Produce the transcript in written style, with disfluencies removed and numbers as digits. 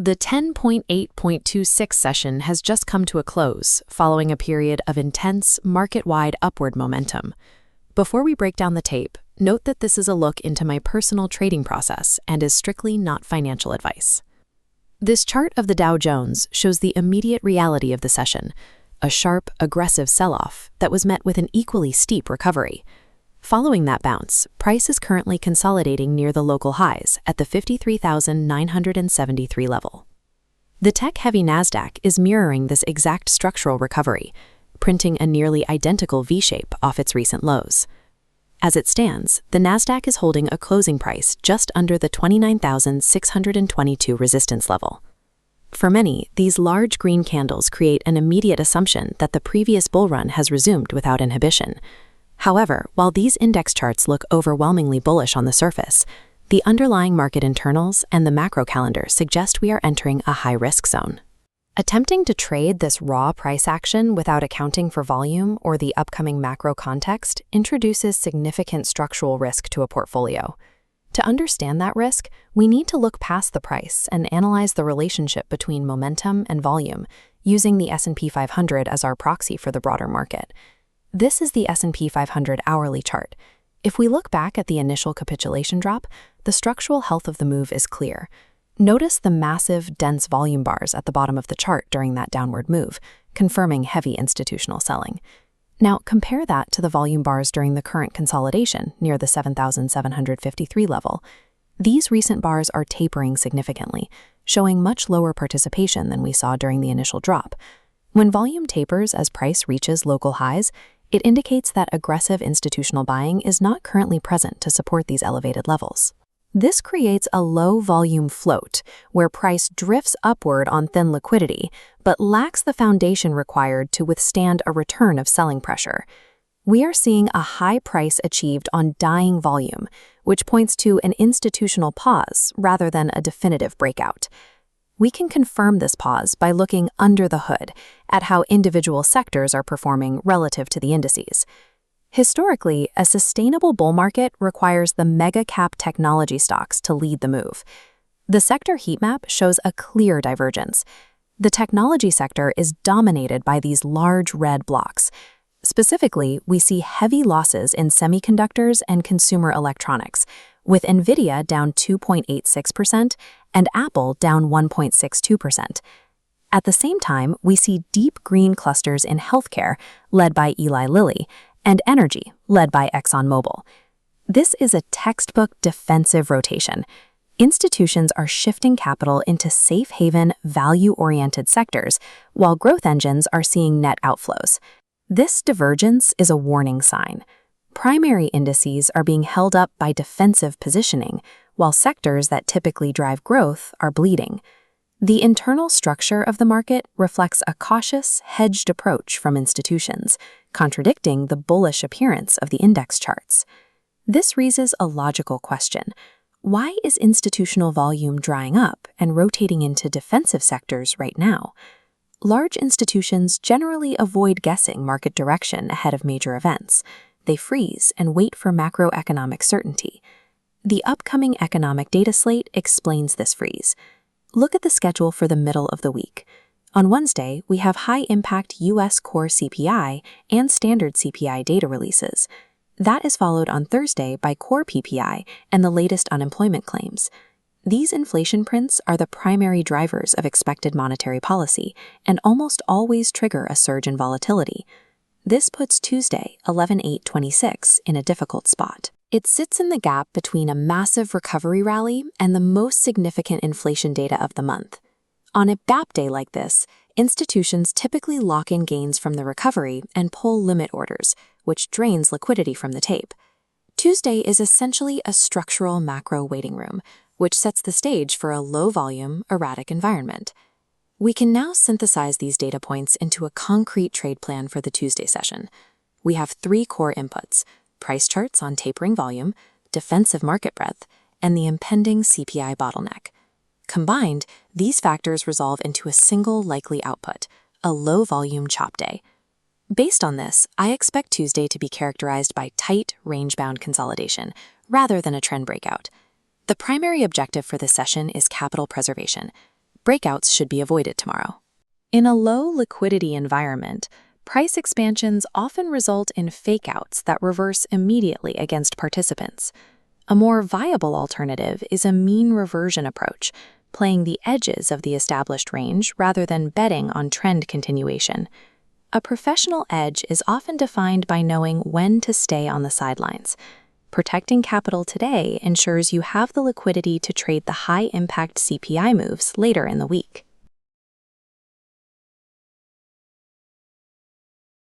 The 10.8.26 session has just come to a close, following a period of intense, market-wide upward momentum. Before we break down the tape, note that this is a look into my personal trading process and is strictly not financial advice. This chart of the Dow Jones shows the immediate reality of the session, a sharp, aggressive sell-off that was met with an equally steep recovery. Following that bounce, price is currently consolidating near the local highs at the 53,973 level. The tech-heavy NASDAQ is mirroring this exact structural recovery, printing a nearly identical V-shape off its recent lows. As it stands, the NASDAQ is holding a closing price just under the 29,622 resistance level. For many, these large green candles create an immediate assumption that the previous bull run has resumed without inhibition. However, while these index charts look overwhelmingly bullish on the surface, the underlying market internals and the macro calendar suggest we are entering a high-risk zone. Attempting to trade this raw price action without accounting for volume or the upcoming macro context introduces significant structural risk to a portfolio. To understand that risk, we need to look past the price and analyze the relationship between momentum and volume, using the S&P 500 as our proxy for the broader market. This is the S&P 500 hourly chart. If we look back at the initial capitulation drop, the structural health of the move is clear. Notice the massive, dense volume bars at the bottom of the chart during that downward move, confirming heavy institutional selling. Now, compare that to the volume bars during the current consolidation near the 7,753 level. These recent bars are tapering significantly, showing much lower participation than we saw during the initial drop. When volume tapers as price reaches local highs, it indicates that aggressive institutional buying is not currently present to support these elevated levels. This creates a low-volume float, where price drifts upward on thin liquidity, but lacks the foundation required to withstand a return of selling pressure. We are seeing a high price achieved on dying volume, which points to an institutional pause rather than a definitive breakout. We can confirm this pause by looking under the hood at how individual sectors are performing relative to the indices. Historically, a sustainable bull market requires the mega-cap technology stocks to lead the move. The sector heat map shows a clear divergence. The technology sector is dominated by these large red blocks. Specifically, we see heavy losses in semiconductors and consumer electronics, with NVIDIA down 2.86% and Apple down 1.62%. At the same time, we see deep green clusters in healthcare, led by Eli Lilly, and energy, led by ExxonMobil. This is a textbook defensive rotation. Institutions are shifting capital into safe haven, value-oriented sectors, while growth engines are seeing net outflows. This divergence is a warning sign. Primary indices are being held up by defensive positioning, while sectors that typically drive growth are bleeding. The internal structure of the market reflects a cautious, hedged approach from institutions, contradicting the bullish appearance of the index charts. This raises a logical question. Why is institutional volume drying up and rotating into defensive sectors right now? Large institutions generally avoid guessing market direction ahead of major events. They freeze and wait for macroeconomic certainty. The upcoming economic data slate explains this freeze. Look at the schedule for the middle of the week. On Wednesday, we have high-impact U.S. core CPI and standard CPI data releases. That is followed on Thursday by core PPI and the latest unemployment claims. These inflation prints are the primary drivers of expected monetary policy and almost always trigger a surge in volatility. This puts Tuesday, 11/8/26, in a difficult spot. It sits in the gap between a massive recovery rally and the most significant inflation data of the month. On a BAP day like this, institutions typically lock in gains from the recovery and pull limit orders, which drains liquidity from the tape. Tuesday is essentially a structural macro waiting room, which sets the stage for a low-volume, erratic environment. We can now synthesize these data points into a concrete trade plan for the Tuesday session. We have 3 core inputs: price charts on tapering volume, defensive market breadth, and the impending CPI bottleneck. Combined, these factors resolve into a single likely output, a low-volume chop day. Based on this, I expect Tuesday to be characterized by tight, range-bound consolidation, rather than a trend breakout. The primary objective for this session is capital preservation. Breakouts should be avoided tomorrow. In a low liquidity environment, price expansions often result in fakeouts that reverse immediately against participants. A more viable alternative is a mean reversion approach, playing the edges of the established range rather than betting on trend continuation. A professional edge is often defined by knowing when to stay on the sidelines. Protecting capital today ensures you have the liquidity to trade the high-impact CPI moves later in the week.